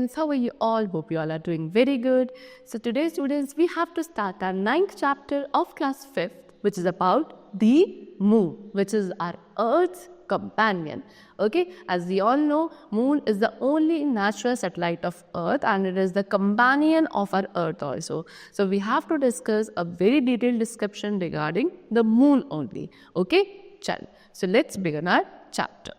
students, how are you all? Hope you all are doing very good. So today students, we have to start our 9th chapter of class 5th, which is about the moon, which is our Earth's companion. Okay, as we all know, moon is the only natural satellite of Earth and it is the companion of our Earth also. So we have to discuss a very detailed description regarding the moon only. Okay, chal. So let's begin our chapter.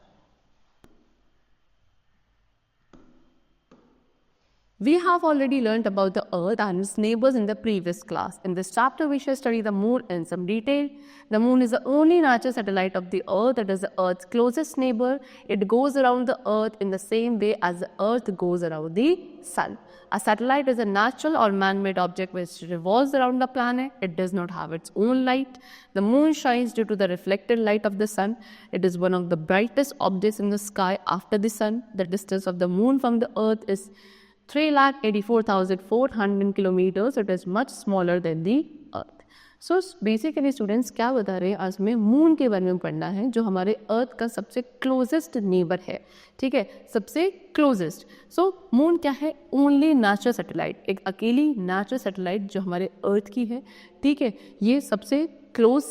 We have already learnt about the Earth and its neighbors in the previous class. In this chapter, we shall study the Moon in some detail. The Moon is the only natural satellite of the Earth. It is the Earth's closest neighbor. It goes around the Earth in the same way as the Earth goes around the Sun. A satellite is a natural or man-made object which revolves around the planet. It does not have its own light. The Moon shines due to the reflected light of the Sun. It is one of the brightest objects in the sky after the Sun. The distance of the Moon from the Earth is 3,84,400 kilometers. It is much smaller than the Earth. So basically students क्या बता रहे हैं, आज हमें moon के बारे में पढ़ना है जो हमारे अर्थ का सबसे क्लोजेस्ट नेबर है. ठीक है, सबसे क्लोजेस्ट. सो मून क्या है? ओनली नेचुरल सैटेलाइट, एक अकेली नेचुरल सैटेलाइट जो हमारे अर्थ की है. ठीक है, ये सबसे क्लोज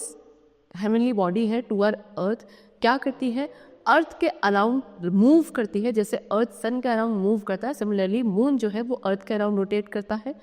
हेवनली बॉडी है टू आवर अर्थ. क्या करती है? अर्थ के अराउंड मूव करती है. जैसे अर्थ सन के अराउंड मूव करता है, सिमिलरली मून जो है वो अर्थ के अराउंड रोटेट करता है.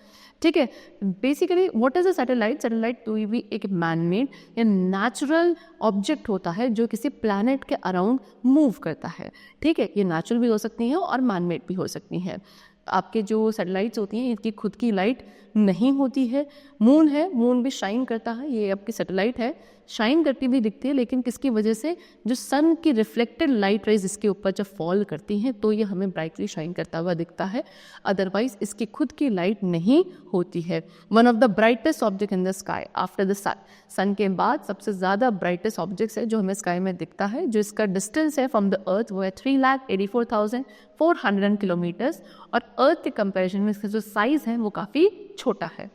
ठीक है, basically what is a satellite? Satellite तो भी एक मैनमेड या नेचुरल ऑब्जेक्ट होता है जो किसी प्लैनेट के अराउंड मूव करता है. ठीक है, ये नेचुरल भी हो सकती हैं और मैनमेड भी हो सकती हैं. आपके जो सैटेलाइट्स होती हैं इनकी खुद की लाइट नहीं होती है. मून है, मून भी शाइन करता है. ये आपकी सैटेलाइट है, शाइन करती भी दिखती है, लेकिन किसकी वजह से? जो सन की रिफ्लेक्टेड लाइट रेज इसके ऊपर जब फॉल करती हैं तो ये हमें ब्राइटली शाइन करता हुआ दिखता है. अदरवाइज इसकी खुद की लाइट नहीं होती है. One of the brightest object in the sky after the sun. Sun के बाद सबसे ज़्यादा ब्राइटेस्ट ऑब्जेक्ट है जो हमें स्काई में दिखता है. जो इसका डिस्टेंस है फ्रॉम द अर्थ वो है 3,84,400 किलोमीटर्स. और अर्थ के कंपेरिजन में इसका जो साइज़ है वो काफ़ी छोटा है.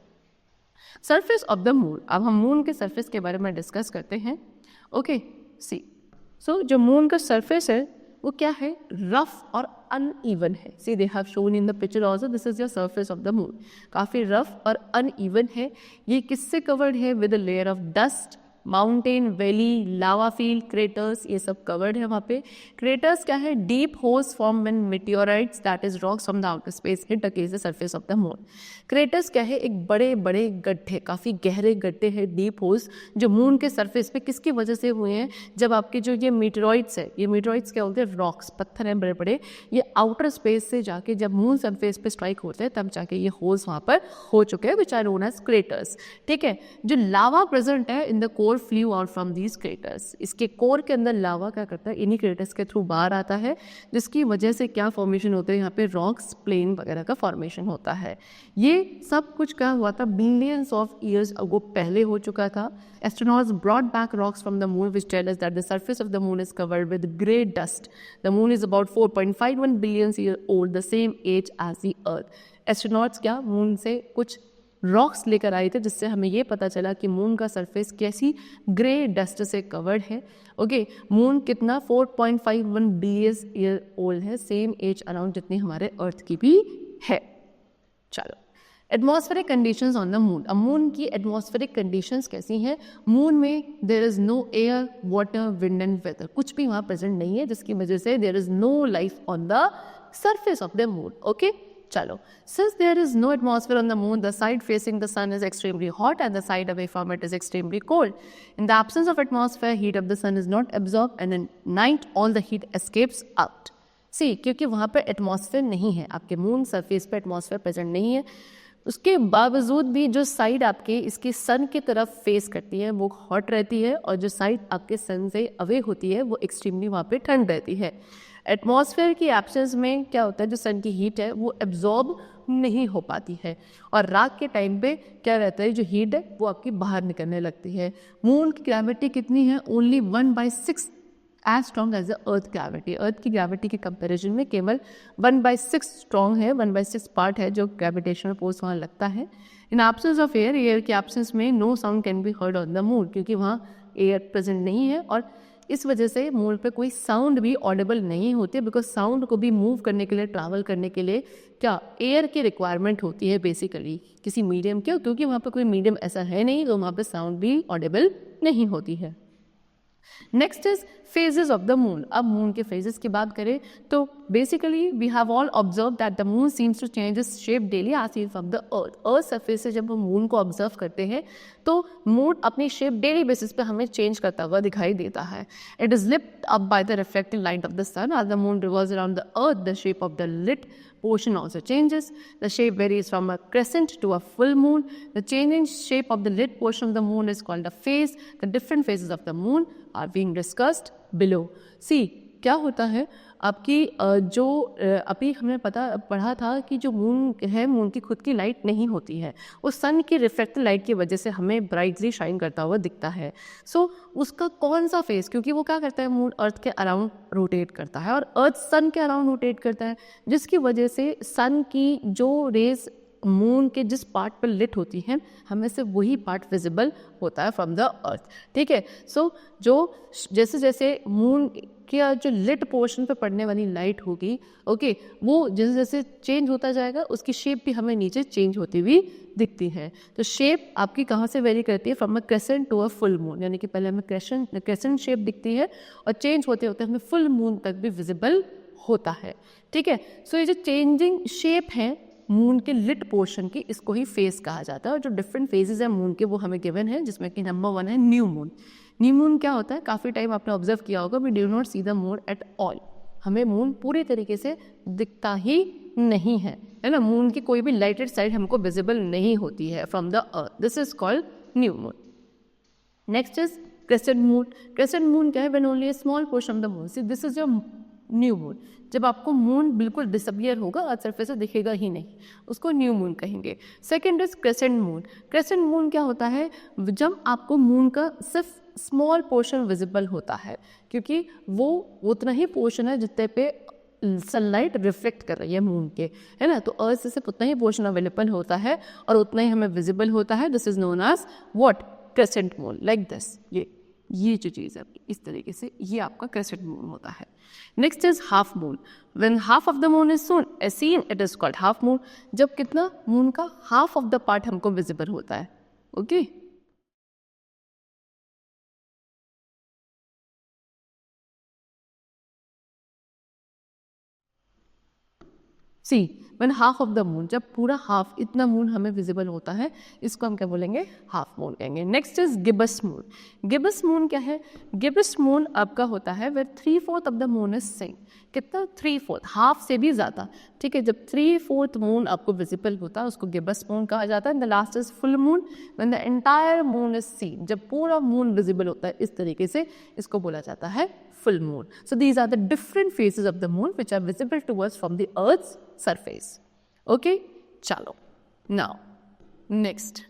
Surface of the moon. अब हम मून के सरफेस के बारे में डिस्कस करते हैं. ओके, सी. सो जो मून का सरफेस है वो क्या है? रफ और अनइवन है. सी they have shown in the picture also, this is your surface of the moon. काफ़ी रफ और अनइवन है. ये किससे कवर्ड है? With a layer of dust, mountain, valley, lava field, craters, ये सब कवर्ड है वहाँ पे. क्रेटर्स क्या है? Deep holes form when meteorites that is rocks from the outer space hit against the surface of the moon. Craters क्या है? एक बड़े बड़े गड्ढे, काफ़ी गहरे गड्ढे हैं, डीप होल्स जो मून के सरफेस पे किसकी वजह से हुए हैं? जब आपके जो ये मीटेरॉइड्स है, ये मीटेरॉइड्स क्या होते हैं? रॉक्स, पत्थर हैं बड़े बड़े. ये आउटर स्पेस से जाके जब मून सरफेस पे स्ट्राइक होते हैं तब जाके ये होल्स वहाँ पर हो चुके हैं, which are known as craters. ठीक है, जो लावा प्रेजेंट है in the core flew out from these craters. इसके कोर के अंदर लावा क्या करता है? इन्हीं क्रेटर्स के थ्रू बाहर आता है, जिसकी वजह से क्या फॉर्मेशन होते हैं? यहाँ पे रॉक्स, प्लेन वगैरह का फॉर्मेशन होता है. ये सब कुछ क्या हुआ था? बिलियंस ऑफ ईयर्स अगो पहले हो चुका था. Astronauts brought back rocks from the moon which tell us that the surface of the moon is covered with grey dust. The moon is about 4.51 billion year old, the same age as the earth. Astronauts क्या moon से कुछ rocks लेकर आए थे जिससे हमें ये पता चला कि मून का सरफेस कैसी ग्रे डस्ट से कवर्ड है. ओके, मून कितना? 4.51 बिलियन ईयर ओल्ड है, सेम एज अराउंड जितनी हमारे अर्थ की भी है. चलो, atmospheric conditions on the moon. अब मून की एटमॉस्फेरिक कंडीशंस कैसी हैं? मून में there is no air, water, wind and weather. कुछ भी वहाँ प्रेजेंट नहीं है, जिसकी वजह से there is no life on the surface of the moon. Okay, चलो. Since there is no atmosphere on the moon, the side facing the sun is extremely hot and the side away from it is extremely cold. In the absence of atmosphere, heat of the sun is not absorbed and in night all the heat escapes out. See, क्योंकि वहाँ पर atmosphere नहीं है, आपके moon surface पे atmosphere present नहीं है, उसके बावजूद भी जो साइड आपके इसकी सन की तरफ फेस करती है वो हॉट रहती है और जो साइड आपके सन से अवे होती है वो एक्सट्रीमली वहाँ पे ठंड रहती है. एटमॉस्फेयर की एब्सेंस में क्या होता है? जो सन की हीट है वो एब्जॉर्ब नहीं हो पाती है और रात के टाइम पे क्या रहता है? जो हीट है वो आपकी बाहर निकलने लगती है. मून की ग्रेविटी कितनी है? Only 1/6 as strong as the earth gravity. Earth की ग्रेविटी के कंपेरिजन में केवल 1/6 स्ट्रॉन्ग है, 1/6 पार्ट है जो ग्रेविटेशनल फोर्स वहाँ लगता है. इन एब्सेंस ऑफ एयर के एब्सेंस में no sound can be heard on the moon, क्योंकि वहाँ एयर प्रेजेंट नहीं है और इस वजह से मून पे कोई साउंड भी ऑडिबल नहीं होती है, बिकॉज साउंड को भी मूव करने के लिए, ट्रैवल करने के लिए क्या एयर की रिक्वायरमेंट होती है बेसिकली, किसी मीडियम की, क्योंकि वहाँ पे कोई मीडियम ऐसा है नहीं तो वहाँ पे साउंड भी ऑडिबल नहीं होती है। Next is phases of the moon. अब मून के फेजेस की बात करें तो basically we have all observe that the moon seems to change its shape daily as seen from the earth surface से जब हम मून को ऑब्जर्व करते हैं तो मून अपनी शेप डेली बेसिस पे हमें चेंज करता हुआ दिखाई देता है। It is lift up by the reflecting light of the sun as the moon revolves around the earth the shape of the lit portion also changes. The shape varies from a crescent to a full moon. The changing shape of the lit portion of the moon is called a phase. The different phases of the moon are being discussed below. See, क्या होता है आपकी जो अभी हमने पढ़ा था कि जो मून है, मून की खुद की लाइट नहीं होती है, वो सन की रिफ्लेक्टेड लाइट की वजह से हमें ब्राइटली शाइन करता हुआ दिखता है। सो उसका कौन सा फेस, क्योंकि वो क्या करता है, मून अर्थ के अराउंड रोटेट करता है और अर्थ सन के अराउंड रोटेट करता है, जिसकी वजह से सन की जो रेज मून के जिस पार्ट पर लिट होती हैं हमें से वही पार्ट विजिबल होता है फ्रॉम द अर्थ। ठीक है, सो जो जैसे जैसे मून का जो लिट पोर्शन पे पड़ने वाली लाइट होगी, ओके, वो जैसे जैसे चेंज होता जाएगा उसकी शेप भी हमें नीचे चेंज होती हुई दिखती है। तो शेप आपकी कहाँ से वेरी करती है, from a crescent to a full moon, यानी कि पहले हमें क्रेसेंट शेप दिखती है और चेंज होते होते हमें फुल मून तक भी विजिबल होता है। ठीक है, सो ये जो चेंजिंग शेप है मून के लिट पोर्शन की, इसको ही फेज कहा जाता है। और जो डिफरेंट फेजेस हैं मून के वो हमें गिवन है, जिसमें कि नंबर 1 है न्यू मून। न्यू मून क्या होता है, काफ़ी टाइम आपने ऑब्जर्व किया होगा, we do not see the moon at all, हमें मून पूरी तरीके से दिखता ही नहीं है ना, मून की कोई भी लाइटेड साइड हमको विजिबल नहीं होती है from the earth, this is called new moon. Next is crescent moon. Crescent moon क्या है, when only a small portion of the moon, see this is your new moon, जब आपको moon बिल्कुल disappear होगा, अर्थ surface से दिखेगा ही नहीं, उसको न्यू मून कहेंगे। Second is crescent moon. Crescent moon क्या होता है, जब आपको मून का सिर्फ स्मॉल पोर्शन विजिबल होता है, क्योंकि वो उतना ही पोर्शन है जितने पे सनलाइट रिफ्लेक्ट कर रही है मून के, है ना, तो अर्थ से सिर्फ उतना ही पोर्शन अवेलेबल होता है और उतना ही हमें विजिबल होता है। This is known as what, crescent moon, like this, ये जो चीज़ है इस तरीके से, ये आपका क्रेसेंट मून होता है। Next is half moon. When half of the moon is seen it is called half moon, जब कितना मून का हाफ ऑफ द पार्ट हमको विजिबल होता है। Okay, see when half of the moon, जब पूरा हाफ इतना मून हमें विजिबल होता है, इसको हम क्या बोलेंगे, हाफ मून कहेंगे। Next is gibbous moon. Gibbous moon क्या है, गिबस मून आपका होता है where 3/4 of the moon is sink, कितना 3/4, हाफ से भी ज़्यादा। ठीक है, जब 3/4 मून आपको विजिबल होता है उसको गिबस मून कहा जाता है। The last is full moon, when the entire moon is seen, जब पूरा मून विजिबल होता है इस तरीके से, इसको बोला जाता है full moon. So these are the different phases of the moon which are visible to us from the Earth's surface. Okay, chalo. Now, next.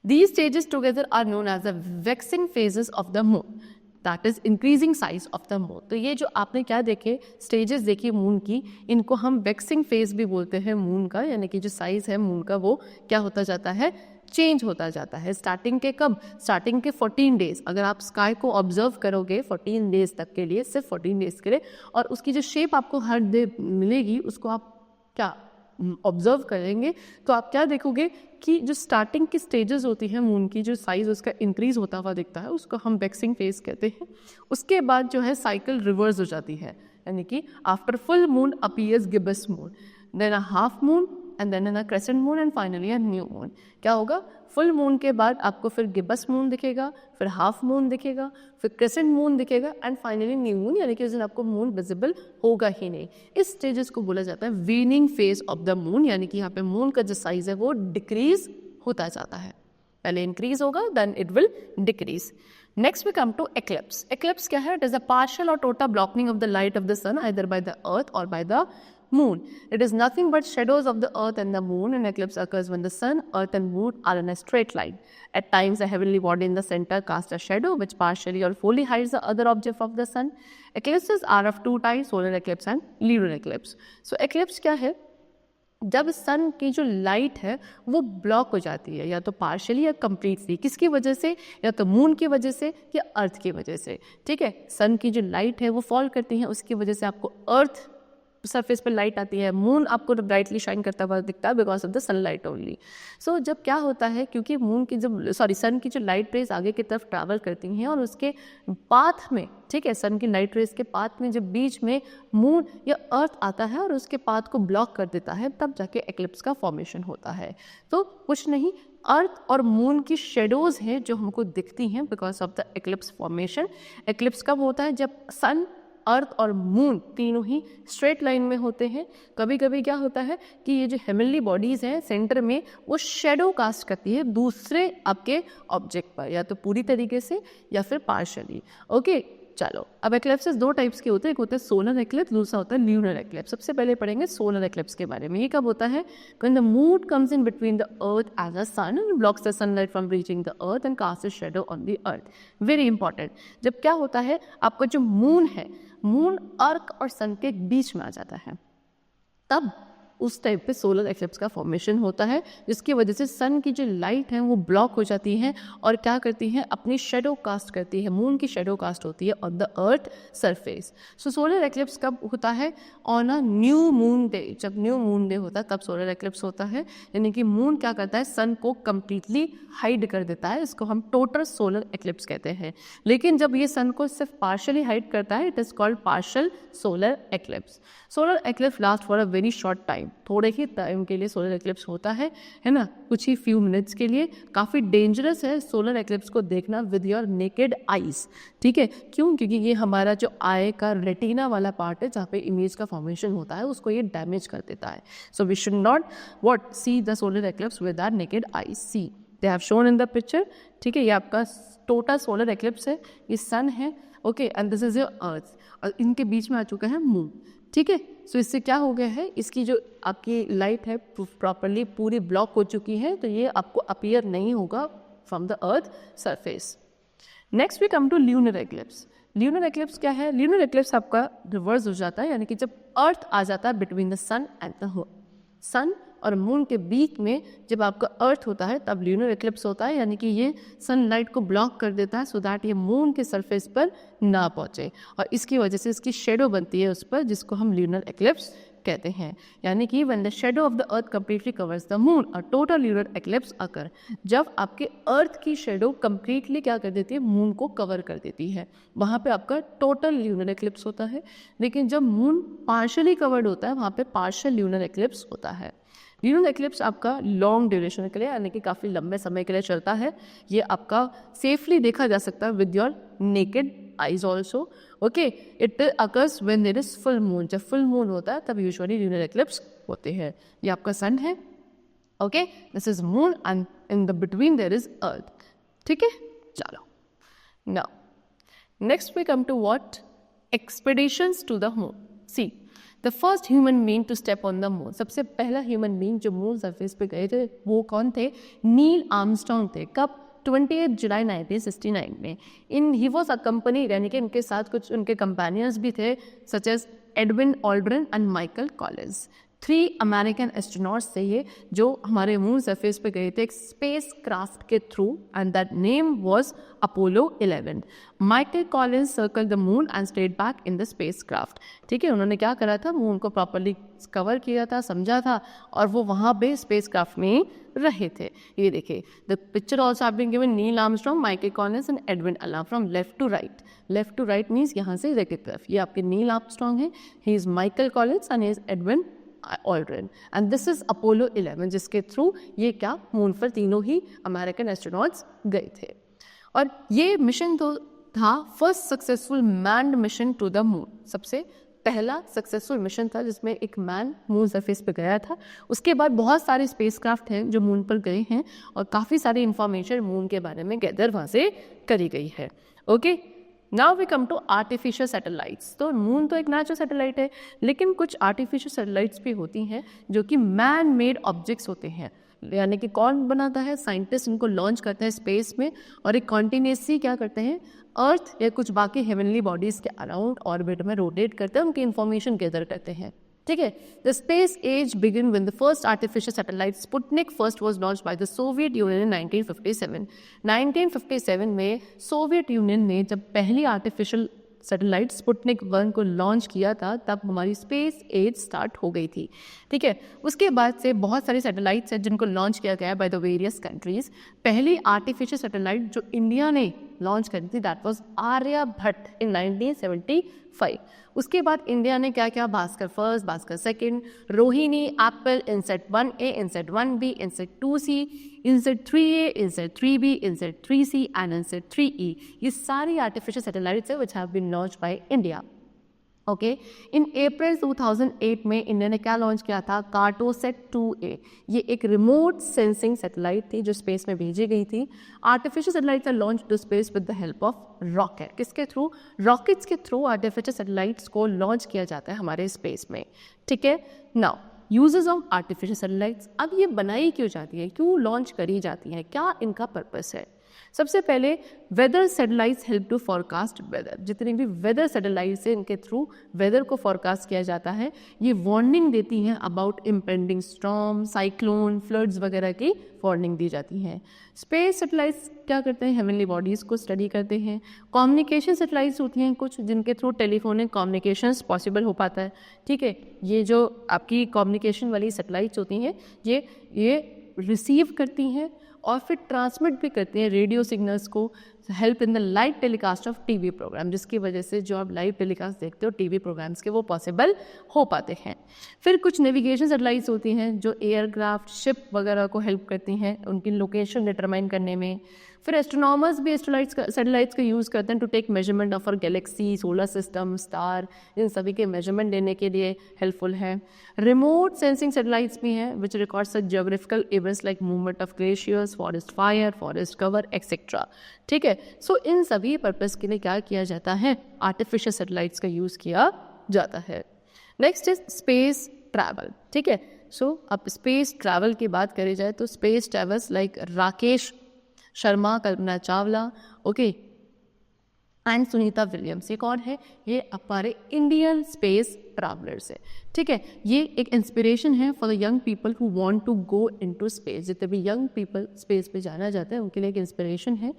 These stages together are known as the waxing phases of the moon. That is increasing size of the moon. तो ये जो आपने क्या देखे, stages देखी moon की, इनको हम वैक्सिंग फेज भी बोलते हैं मून का, यानी कि जो साइज है मून का वो क्या होता जाता है, चेंज होता जाता है। स्टार्टिंग के कब, स्टार्टिंग के 14 डेज, अगर आप स्काई को ऑब्जर्व करोगे 14 डेज तक के लिए, सिर्फ 14 डेज के लिए, और उसकी जो शेप आपको हर डे मिलेगी उसको आप क्या ऑब्जर्व करेंगे, तो आप क्या देखोगे कि जो स्टार्टिंग की स्टेजेस होती हैं मून की, जो साइज उसका इंक्रीज होता हुआ दिखता है, उसको हम वैक्सिंग फेज कहते हैं। उसके बाद जो है साइकिल रिवर्स हो जाती है, यानी कि after full moon appears gibbous moon, then a half moon and then a crescent moon and finally a new moon. क्या होगा, फुल मून के बाद आपको फिर गिबस मून दिखेगा, फिर हाफ मून दिखेगा, फिर क्रेसेंट मून दिखेगा एंड फाइनली न्यू मून, यानी कि उस दिन आपको मून विजिबल होगा ही नहीं। इस स्टेजेस को बोला जाता है weaning phase of the moon, यानी कि यहाँ पे मून का जो साइज है वो डिक्रीज होता जाता है, पहले इंक्रीज होगा then it will decrease. Next we come to eclipse. Eclipse क्या है, इट इज अ पार्शियल और total blocking of the light of the sun either by the earth और by the moon. It is nothing but shadows of the earth and the moon. An eclipse occurs when the sun, earth and moon are in a straight line. At times, a heavenly body in the center casts a shadow which partially or fully hides the other object of the sun. Eclipses are of two types, solar eclipse and lunar eclipse. So eclipse क्या है, जब सन की जो light है वो block हो जाती है, या तो पार्शियली या कंप्लीटली, किसकी वजह से, या तो मून की वजह से या अर्थ की वजह से। ठीक है, सन की जो लाइट है वो फॉल करती है, उसकी वजह से आपको अर्थ सरफेस पर लाइट आती है, मून आपको ब्राइटली शाइन करता हुआ दिखता है because of the sunlight only. So जब क्या होता है, क्योंकि मून की जब सन की जो लाइट रेज आगे की तरफ ट्रैवल करती हैं और उसके पाथ में, ठीक है, सन की लाइट रेज के पाथ में जब बीच में मून या अर्थ आता है और उसके पाथ को ब्लॉक कर देता है, तब जाके एक्लिप्स का फॉर्मेशन होता है। तो कुछ नहीं, अर्थ और मून की शेडोज हैं जो हमको दिखती हैं because of the eclipse formation. Eclipse कब होता है, जब सन, अर्थ और मून तीनों ही स्ट्रेट लाइन में होते हैं। कभी कभी क्या होता है कि ये जो हेवनली बॉडीज हैं सेंटर में, वो शेडो कास्ट करती है दूसरे आपके ऑब्जेक्ट पर, या तो पूरी तरीके से या फिर पार्शली। ओके, चलो अब एक्लिप्सेस दो टाइप्स के होते हैं, एक होता है सोलर एक्लिप्स, दूसरा होता है ल्यूनर एक्लिप्स। सबसे पहले पढ़ेंगे सोलर एक्लिप्स के बारे में। ये कब होता है, when the moon comes in between the earth as a sun and blocks the sunlight from reaching the earth and cast a shadow on the earth. Very important, जब क्या होता है, आपका जो मून है, मून अर्थ और सन के बीच में आ जाता है, तब उस टाइप पे सोलर एक्लिप्स का फॉर्मेशन होता है, जिसकी वजह से सन की जो लाइट है वो ब्लॉक हो जाती है और क्या करती है, अपनी शेडो कास्ट करती है, मून की शेडो कास्ट होती है on the earth surface. So solar eclipse कब होता है, on a new moon day. जब न्यू मून डे होता है तब सोलर एक्लिप्स होता है, यानी कि मून क्या करता है, सन को कंप्लीटली हाइड कर देता है। इसको हम टोटल सोलर एक्लिप्स कहते हैं। लेकिन जब ये सन को सिर्फ पार्शियली हाइड करता है, it is called partial solar eclipse. Solar eclipse last for a very short time, थोड़े ही टाइम के लिए सोलर एक्लिप्स होता है ना, कुछ ही फ्यू मिनट्स के लिए। काफ़ी डेंजरस है सोलर एक्लिप्स को देखना विद योर नेकेड आईज। ठीक है, क्यों, क्योंकि ये हमारा जो आई का रेटिना वाला पार्ट है जहाँ पे इमेज का फॉर्मेशन होता है, उसको ये डैमेज कर देता है। So we should not what see the solar eclipse with our naked eyes. See they have shown in the picture. ठीक है, ये आपका टोटल सोलर एक्लिप्स है, ये सन है, okay, and this is your earth, और इनके बीच में आ चुका है मून। ठीक है, सो इससे क्या हो गया है, इसकी जो आपकी लाइट है प्रॉपरली पूरी ब्लॉक हो चुकी है, तो ये आपको अपीयर नहीं होगा from the earth surface. Next we come to lunar eclipse. Lunar eclipse क्या है, ल्यूनर एक्लिप्स आपका रिवर्स हो जाता है, यानी कि जब अर्थ आ जाता है between the sun and the sun और मून के बीच में जब आपका अर्थ होता है, तब ल्यूनर एक्लिप्स होता है, यानी कि ये सनलाइट को ब्लॉक कर देता है सो दैट ये मून के सरफेस पर ना पहुंचे, और इसकी वजह से इसकी शेडो बनती है उस पर, जिसको हम ल्यूनर एक्लिप्स कहते हैं। यानी कि when the shadow of the earth completely covers the moon, a total lunar eclipse occur. जब आपके अर्थ की शेडो कंप्लीटली क्या कर देती है, मून को कवर कर देती है, वहाँ पे आपका टोटल ल्यूनर एक्लिप्स होता है। लेकिन जब मून पार्शियली कवर्ड होता है, वहाँ पे पार्शियल ल्यूनर एक्लिप्स होता है। ल्यूनर एक्लिप्स आपका लॉन्ग ड्यूरेशन के लिए, यानी कि काफ़ी लंबे समय के लिए चलता है। ये आपका सेफली देखा जा सकता है with your naked eyes also. Okay, it occurs when there is full moon. जब फुल मून होता है तब यूजुअली ल्यूनर एक्लिप्स होते हैं। ये आपका सन है, okay, this is moon and in the between there is earth. ठीक है, चलो now next we come to what, expeditions to the moon. See the first human being to step on the moon, सबसे पहला human being जो moon surface पे गए थे वो कौन थे, नील आर्मस्ट्रॉन्ग थे। कब, 28 जुलाई 1969 में। ही वॉज अकम्पनीड, यानी कि इनके साथ कुछ उनके कंपेनियंस भी थे, such as Edwin Aldrin and Michael Collins. 3 American astronauts थे ये, जो हमारे मून सरफेस पे गए थे एक स्पेस क्राफ्ट के through, and that name was Apollo 11। Michael Collins circle the moon and stayed back in the space craft. ठीक है, उन्होंने क्या करा था, मून को प्रॉपरली कवर किया था, समझा था, और वो वहाँ पे स्पेस क्राफ्ट में रहे थे। ये देखिए, the picture also have been given, Neil Armstrong, Michael Collins and Edwin अल्ला, from left to right. Left to right means यहाँ से इधर की तरफ। ये आपके नील आर्मस्ट्रॉन्ग है, he is Michael Collins and he is Edwin Aldrin, and this is Apollo 11, जिसके थ्रू ये क्या, मून पर तीनों ही अमेरिकन एस्ट्रोनॉट्स गए थे। और ये मिशन तो था first successful manned mission to the moon, सबसे पहला सक्सेसफुल मिशन था जिसमें एक मैन मून सरफेस पे गया था। उसके बाद बहुत सारे स्पेसक्राफ्ट हैं जो मून पर गए हैं, और काफ़ी सारी इंफॉर्मेशन मून के बारे में गैदर वहाँ से करी गई है। Okay, now we come to artificial satellites. तो मून तो एक नेचुरल सैटेलाइट है, लेकिन कुछ आर्टिफिशियल सैटेलाइट्स भी होती हैं जो कि मैन मेड ऑब्जेक्ट्स होते हैं। यानी कि कौन बनाता है, साइंटिस्ट इनको लॉन्च करते हैं स्पेस में, और एक कॉन्टिन्यूसली क्या करते हैं, अर्थ या कुछ बाकी हेवनली बॉडीज़ के अराउंड ऑर्बिट में रोटेट करते हैं, उनकी इन्फॉर्मेशन गैदर करते हैं। ठीक है. The space age begin when the first artificial satellite Sputnik first was launch by the Soviet Union in 1957. 1957 में सोवियत यूनियन ने जब पहली आर्टिफिशियल सैटेलाइट स्पुतनिक 1 को लॉन्च किया था, तब हमारी स्पेस एज स्टार्ट हो गई थी. ठीक है. उसके बाद से बहुत सारे सैटेलाइट्स हैं जिनको लॉन्च किया गया है बाय द वेरियस कंट्रीज. पहली आर्टिफिशियल सैटेलाइट जो इंडिया ने लॉन्च करी थी दैट वाज आर्यभट्ट इन 1975. उसके बाद इंडिया ने क्या क्या, Bhaskar first, Bhaskar second, Rohini, Apple, INSAT 1A, INSAT 1B, INSAT 2C, INSAT 3A, INSAT 3B, INSAT 3C and INSAT 3E. ये सारी आर्टिफिशियल सैटेलाइट्स है which have been launch by India. Okay. In April 2008 में इंडिया ने क्या लॉन्च किया था, कार्टोसैट 2A. ये एक रिमोट सेंसिंग सैटेलाइट थी जो स्पेस में भेजी गई थी. Artificial satellites are launch to space with the help of rocket. किसके थ्रू? रॉकेट्स के थ्रू आर्टिफिशियल सैटेलाइट्स को लॉन्च किया जाता है हमारे स्पेस में. ठीक है. Now uses of artificial satellites. अब ये बनाई क्यों जाती है, क्यों लॉन्च करी जाती है, क्या इनका पर्पस है? सबसे पहले weather satellites help to forecast weather. जितने भी वेदर सैटेलाइट्स हैं इनके थ्रू वेदर को फॉरकास्ट किया जाता है. ये वार्निंग देती हैं about impending storm, cyclone, floods वगैरह की वार्निंग दी जाती है. स्पेस सैटेलाइट्स क्या करते हैं, हेवनली बॉडीज़ को स्टडी करते हैं. कम्युनिकेशन सैटेलाइट्स होती हैं कुछ जिनके थ्रू टेलीफोनिक कम्युनिकेशंस पॉसिबल हो पाता है. ठीक है. ये जो आपकी कम्युनिकेशन वाली सैटेलाइट्स होती हैं ये रिसीव करती हैं और फिर ट्रांसमिट भी करते हैं रेडियो सिग्नल्स को, help in the live telecast of TV program, जिसकी वजह से जो आप लाइव टेलीकास्ट देखते हो टीवी प्रोग्राम्स के वो पॉसिबल हो पाते हैं. फिर कुछ नेविगेशन सैटेलाइट्स होती हैं जो एयरक्राफ्ट, शिप वगैरह को हेल्प करती हैं उनकी लोकेशन डिटरमाइन करने में. फिर एस्ट्रोनॉमर्स भी सैटेलाइट्स का यूज़ करते हैं to take measurement of our galaxy, solar system, star, इन सभी के मेजरमेंट लेने के लिए हेल्पफुल है. रिमोट सेंसिंग सैटेलाइट्स भी हैं which records geographical events like movement of glaciers, forest fire, forest cover etcetera. ठीक है. सो इन सभी पर्पस के लिए क्या किया जाता है, आर्टिफिशियल सैटेलाइट्स का यूज़ किया जाता है. Next is space travel. ठीक है. सो अब स्पेस ट्रैवल की बात करी जाए तो space travels like Rakesh Sharma, Kalpana Chawla, okay, and Sunita Williams. ये कौन है, ये हमारे इंडियन स्पेस ट्रैवलर्स है. ठीक है. ये एक इंस्पिरेशन है for the young people who want to go into space. जितने भी यंग पीपल स्पेस पे जाना चाहते हैं उनके लिए एक इंस्पिरेशन है.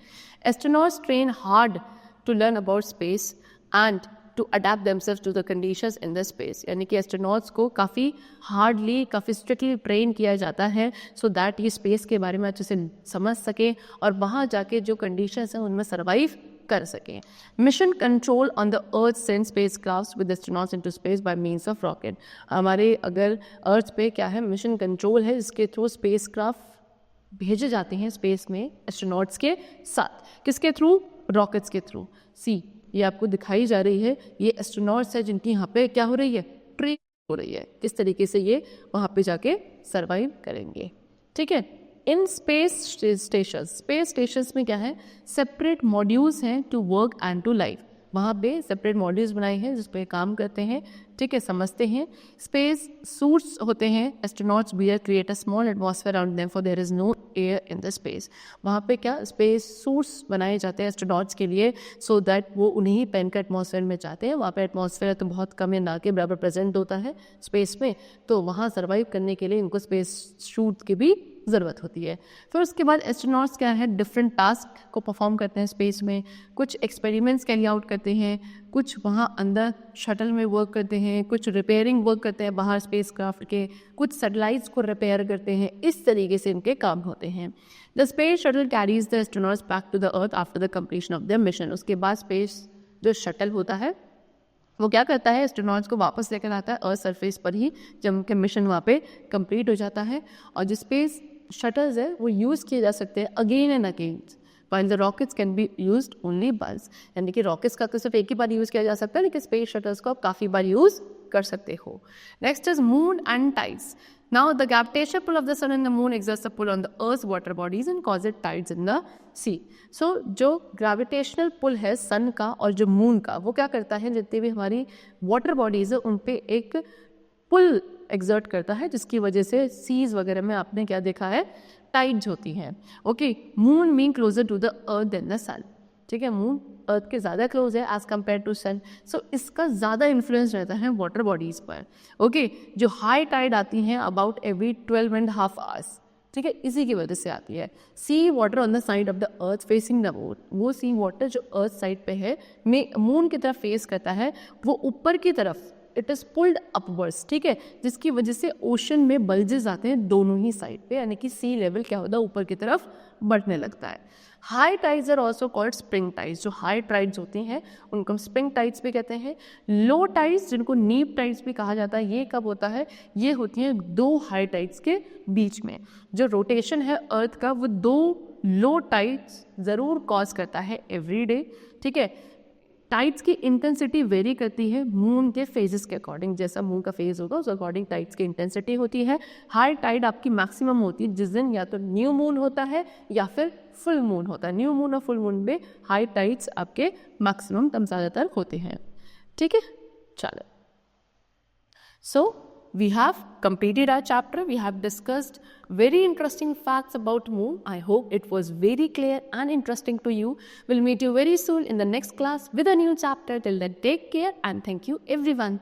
Astronauts train hard to learn about space and to adapt themselves to the conditions in the space. यानी कि एस्ट्रोनॉट्स को काफ़ी हार्डली, काफ़ी स्ट्रिक्टली ट्रेन किया जाता है सो दैट ये स्पेस के बारे में अच्छे से समझ सकें और वहाँ जाके जो कंडीशंस हैं उनमें सर्वाइव कर सकें. Mission control on the earth send space craft with astronauts into space bye means of rocket. हमारे अगर अर्थ पे क्या है, मिशन कंट्रोल है, इसके थ्रू स्पेस क्राफ्ट भेजे जाते हैं स्पेस में एस्ट्रोनॉट्स के साथ. किसके थ्रू? रॉकेट्स के थ्रू. सी ये आपको दिखाई जा रही है, ये एस्ट्रोनॉट्स है जिनकी यहाँ पे क्या हो रही है, ट्रेन हो रही है, किस तरीके से ये वहाँ पे जाके सर्वाइव करेंगे. ठीक है. इन स्पेस स्टेशंस में क्या है, सेपरेट मॉड्यूल्स हैं to work and to live. वहाँ पे सेपरेट मॉड्यूल्स बनाए हैं जिस पे काम करते हैं. ठीक है. समझते हैं. स्पेस सूट्स होते हैं. Astronauts wear create a small atmosphere around them for there is no air in the space. वहाँ पे क्या स्पेस सूट्स बनाए जाते हैं एस्ट्रोनॉट्स के लिए सो दैट वो उन्हें ही पहन कर एटमॉस्फेयर में जाते हैं. वहाँ पे एटमॉस्फेयर तो बहुत कम या ना के बराबर प्रेजेंट होता है स्पेस में, तो वहाँ सर्वाइव करने के लिए इनको स्पेस सूट की भी ज़रूरत होती है. फिर उसके बाद एस्ट्रोनॉट्स क्या है, डिफरेंट टास्क को परफॉर्म करते हैं स्पेस में. कुछ एक्सपेरिमेंट्स कैरी आउट करते हैं, कुछ वहाँ अंदर शटल में वर्क करते हैं, कुछ रिपेयरिंग वर्क करते हैं बाहर स्पेस क्राफ्ट के, कुछ सैटेलाइट्स को रिपेयर करते हैं. इस तरीके से इनके काम होते हैं. The space shuttle carries the astronauts back to the earth after the completion of the mission. उसके बाद स्पेस जो शटल होता है वो क्या करता है, एस्ट्रोनॉट्स को वापस लेकर आता है अर्थ सरफेस पर ही जब उनके मिशन वहाँ पे कंप्लीट हो जाता है. और जो स्पेस शटल्स है वो यूज़ किए जा सकते हैं again and again, while the rockets can be used only once. यानी कि रॉकेट्स का तो सिर्फ एक ही बार यूज़ किया जा सकता है, लेकिन स्पेस शटल्स को आप काफ़ी बार यूज़ कर सकते हो. Next is moon and tides. Now the gravitational pull of the sun and the moon exerts a pull on the earth's water bodies and causes tides in the sea. So जो gravitational pull है सन का और जो moon का, वो क्या करता है, जितनी भी हमारी वाटर बॉडीज़ है उन पे एक पुल एक्सर्ट करता है जिसकी वजह से सीज वगैरह में आपने क्या देखा है, टाइड्स होती हैं. Okay. Moon being closer to the earth then the sun. ठीक है, मून अर्थ के ज़्यादा क्लोज है as compare to sun, so इसका ज़्यादा इन्फ्लुएंस रहता है वाटर बॉडीज़ पर। ओके, जो हाई टाइड आती हैं अबाउट एवरी 12.5 आवर्स, ठीक है, इसी की वजह से आती है। Sea water on the side of the earth facing the moon, वो सी वाटर जो अर्थ साइड पे है में मून की तरफ फेस करता है, वो ऊपर की तरफ इट इज़ पुल्ड अपवर्ड्स, ठीक है, जिसकी वजह से ओशन में बल्जेस आते हैं दोनों ही साइड पे, यानी कि सी लेवल क्या होता है ऊपर की तरफ बढ़ने लगता है। High tides are also called spring tides, जो हाई टाइड्स होती हैं उनको हम स्प्रिंग टाइड्स भी कहते हैं। लो टाइड्स जिनको नीप टाइड्स भी कहा जाता है, ये कब होता है, ये होती हैं दो हाई टाइड्स के बीच में। जो रोटेशन है अर्थ का वो दो लो टाइड्स ज़रूर कॉज करता है एवरी डे, ठीक है। टाइड्स की इंटेंसिटी वेरी करती है मून के फेजेस के अकॉर्डिंग, जैसा मून का फेज होगा उस अकॉर्डिंग टाइड्स की इंटेंसिटी होती है। हाई टाइड आपकी मैक्सिमम होती है जिस दिन या तो न्यू मून होता है या फिर फुल मून होता है। न्यू मून और फुल मून में हाई टाइड्स आपके मैक्सिमम तब ज़्यादातर होते हैं, ठीक है। चलो, so we have completed our chapter. We have discussed very interesting facts about moon. I hope it was very clear and interesting to you. We'll meet you very soon in the next class with a new chapter. Till then, take care and thank you everyone.